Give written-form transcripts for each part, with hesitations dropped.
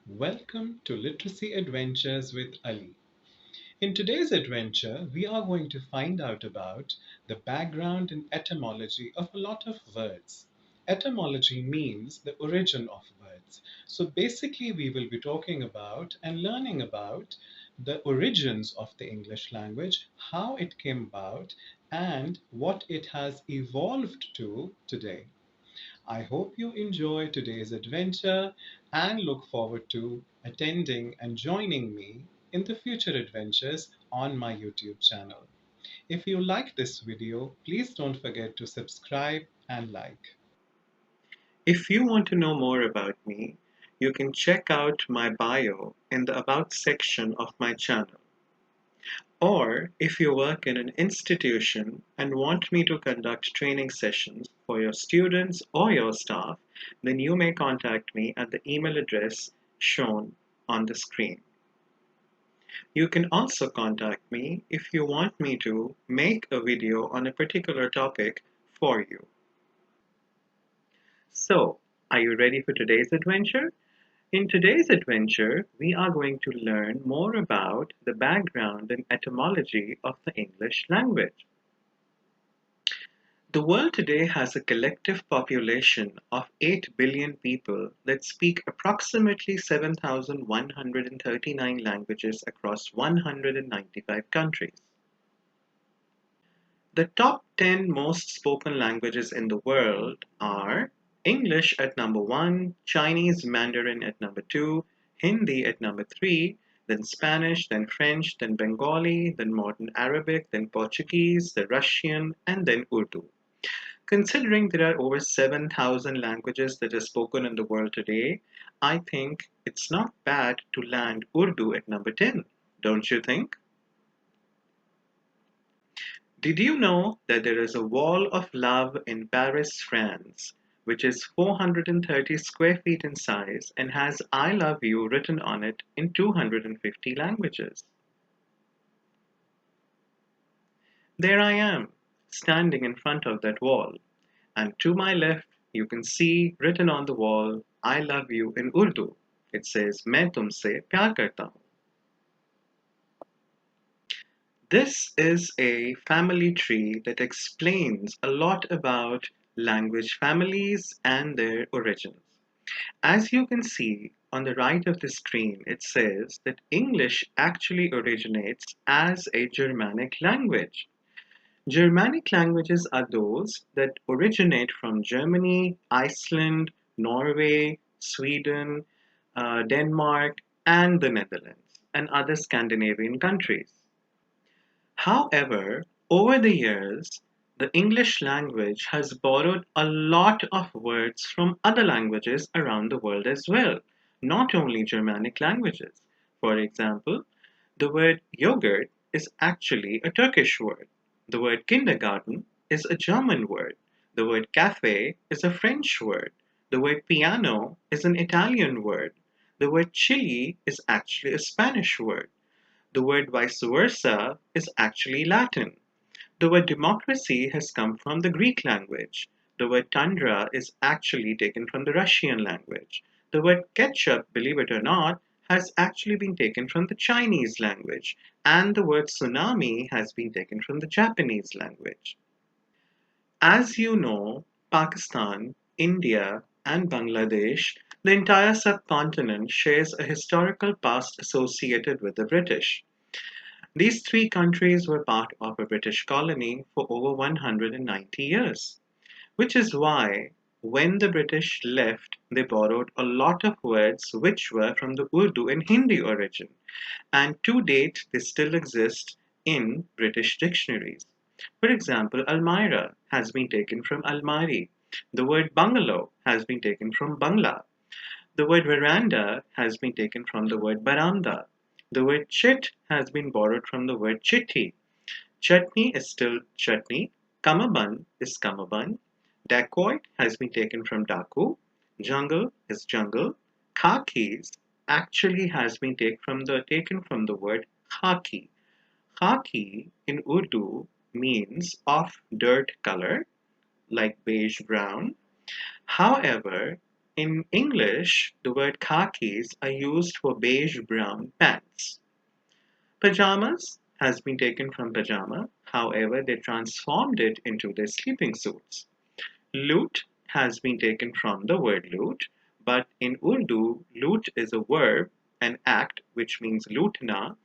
Welcome to Literacy Adventures with Ali. In today's adventure, we are going to find out about the background and etymology of a lot of words. Etymology means the origin of words. So basically, we will be talking about and learning about the origins of the English language, how it came about, and what it has evolved to today. I hope you enjoy today's adventure and look forward to attending and joining me in the future adventures on my YouTube channel. If you like this video, please don't forget to subscribe and like. If you want to know more about me, you can check out my bio in the About section of my channel. Or if you work in an institution and want me to conduct training sessions for your students or your staff, then you may contact me at the email address shown on the screen. You can also contact me if you want me to make a video on a particular topic for you. So, are you ready for today's adventure? In today's adventure, we are going to learn more about the background and etymology of the English language. The world today has a collective population of 8 billion people that speak approximately 7,139 languages across 195 countries. The top 10 most spoken languages in the world are English at number 1, Chinese Mandarin at number 2, Hindi at number 3, then Spanish, then French, then Bengali, then modern Arabic, then Portuguese, then Russian, and then Urdu. Considering there are over 7,000 languages that are spoken in the world today, I think it's not bad to land Urdu at number 10, don't you think? Did you know that there is a wall of love in Paris, France, which is 430 square feet in size and has I love you written on it in 250 languages? There I am, standing in front of that wall, and to my left you can see written on the wall, I love you in Urdu. It says, मैं तुमसे प्यार करता हूँ. This is a family tree that explains a lot about language families and their origins. As you can see on the right of the screen, it says that English actually originates as a Germanic language. Germanic languages are those that originate from Germany, Iceland, Norway, Sweden, Denmark, and the Netherlands, and other Scandinavian countries. However, over the years, the English language has borrowed a lot of words from other languages around the world as well, not only Germanic languages. For example, the word yogurt is actually a Turkish word. The word kindergarten is a German word. The word cafe is a French word. The word piano is an Italian word. The word chili is actually a Spanish word. The word vice versa is actually Latin. The word democracy has come from the Greek language. The word tundra is actually taken from the Russian language. The word ketchup, believe it or not, has actually been taken from the Chinese language. And the word tsunami has been taken from the Japanese language. As you know, Pakistan, India, and Bangladesh, the entire subcontinent shares a historical past associated with the British. These three countries were part of a British colony for over 190 years, which is why when the British left, they borrowed a lot of words which were from the Urdu and Hindi origin, and to date they still exist in British dictionaries. For example, Almira has been taken from Almari. The word bungalow has been taken from Bangla. The word veranda has been taken from the word baranda. The word chit has been borrowed from the word chitti. Chutney is still chutney. Kamaban is kamaban. Dacoit has been taken from daku. Jungle is jungle. Khakis actually has been taken from the word khaki. Khaki in Urdu means of dirt color, like beige brown. However, In English, the word khakis are used for beige brown pants. Pajamas has been taken from pajama, however, they transformed it into their sleeping suits. Loot has been taken from the word loot, but in Urdu, loot is a verb, an act which means lootna,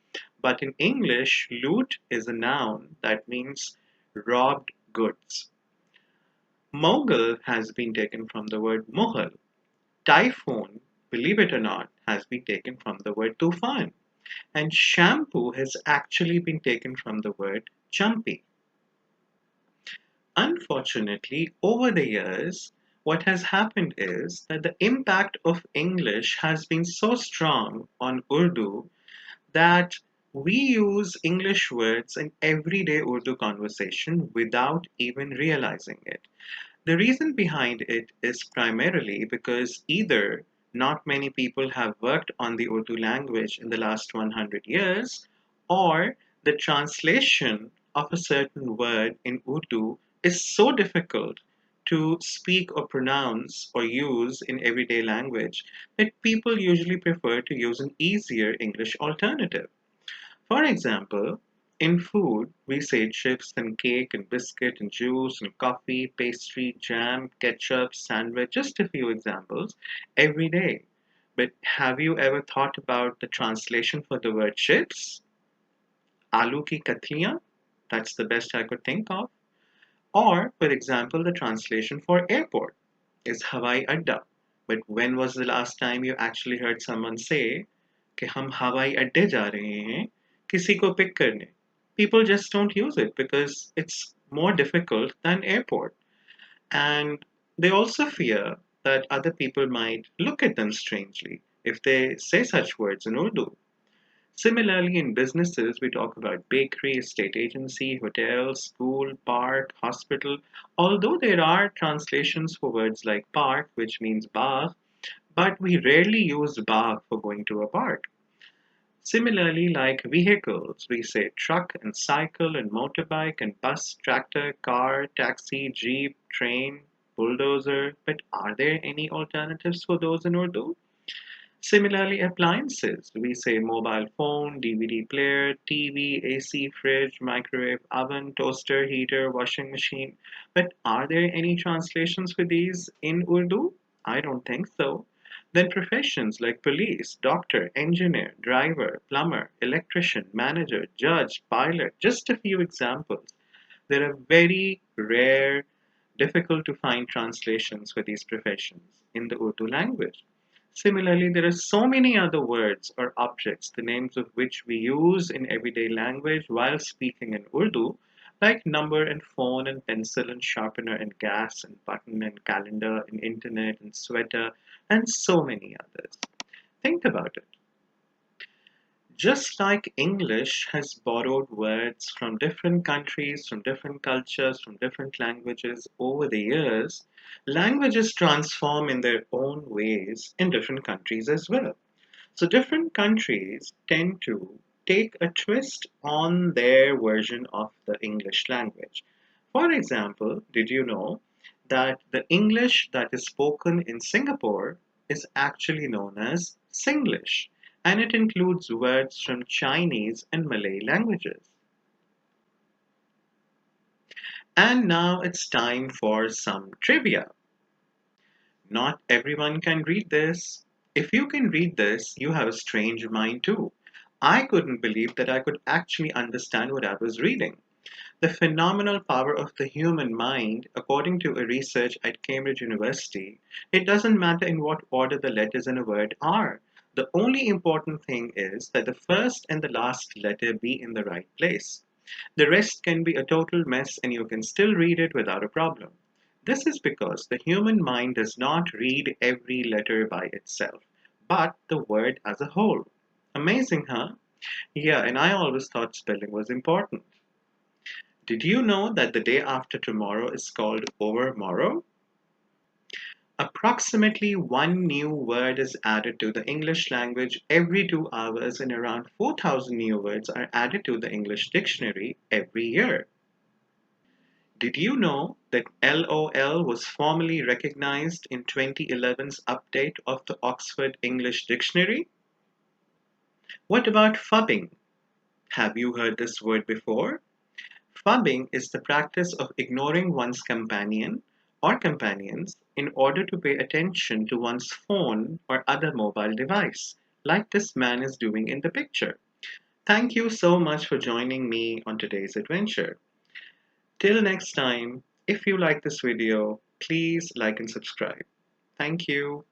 but in English, loot is a noun that means robbed goods. Mughal has been taken from the word Mughal. Typhoon, believe it or not, has been taken from the word tufan. And shampoo has actually been taken from the word chumpy. Unfortunately, over the years, what has happened is that the impact of English has been so strong on Urdu that we use English words in everyday Urdu conversation without even realizing it. The reason behind it is primarily because either not many people have worked on the Urdu language in the last 100 years, or the translation of a certain word in Urdu is so difficult to speak or pronounce or use in everyday language that people usually prefer to use an easier English alternative. For example, in food, we say chips and cake and biscuit and juice and coffee, pastry, jam, ketchup, sandwich, just a few examples every day. But have you ever thought about the translation for the word chips? Aloo ki katliyan? That's the best I could think of. Or, for example, the translation for airport is Hawai Adda. But when was the last time you actually heard someone say कि हम हवाई अड्डे जा रहे हैं किसी को pick करने? People just don't use it because it's more difficult than airport. And they also fear that other people might look at them strangely if they say such words in Urdu. Similarly, in businesses, we talk about bakery, estate agency, hotel, school, park, hospital. Although there are translations for words like park, which means bar, but we rarely use bar for going to a park. Similarly, like vehicles, we say truck and cycle and motorbike and bus, tractor, car, taxi, jeep, train, bulldozer. But are there any alternatives for those in Urdu? Similarly, appliances. We say mobile phone, DVD player, TV, AC, fridge, microwave, oven, toaster, heater, washing machine. But are there any translations for these in Urdu? I don't think so. Then professions like police, doctor, engineer, driver, plumber, electrician, manager, judge, pilot, just a few examples. There are very rare, difficult to find translations for these professions in the Urdu language. Similarly, there are so many other words or objects, the names of which we use in everyday language while speaking in Urdu, like number and phone and pencil and sharpener and gas and button and calendar and internet and sweater and so many others. Think about it. Just like English has borrowed words from different countries, from different cultures, from different languages over the years, languages transform in their own ways in different countries as well. So, different countries tend to take a twist on their version of the English language. For example, did you know that the English that is spoken in Singapore is actually known as Singlish, and it includes words from Chinese and Malay languages? And now it's time for some trivia. Not everyone can read this. If you can read this, you have a strange mind too. I couldn't believe that I could actually understand what I was reading. The phenomenal power of the human mind, according to a research at Cambridge University, it doesn't matter in what order the letters in a word are. The only important thing is that the first and the last letter be in the right place. The rest can be a total mess and you can still read it without a problem. This is because the human mind does not read every letter by itself, but the word as a whole. Amazing, huh? Yeah, and I always thought spelling was important. Did you know that the day after tomorrow is called overmorrow? Approximately one new word is added to the English language every 2 hours, and around 4,000 new words are added to the English dictionary every year. Did you know that LOL was formally recognized in 2011's update of the Oxford English Dictionary? What about fubbing? Have you heard this word before? Fubbing is the practice of ignoring one's companion or companions in order to pay attention to one's phone or other mobile device, like this man is doing in the picture. Thank you so much for joining me on today's adventure. Till next time, if you like this video, please like and subscribe. Thank you.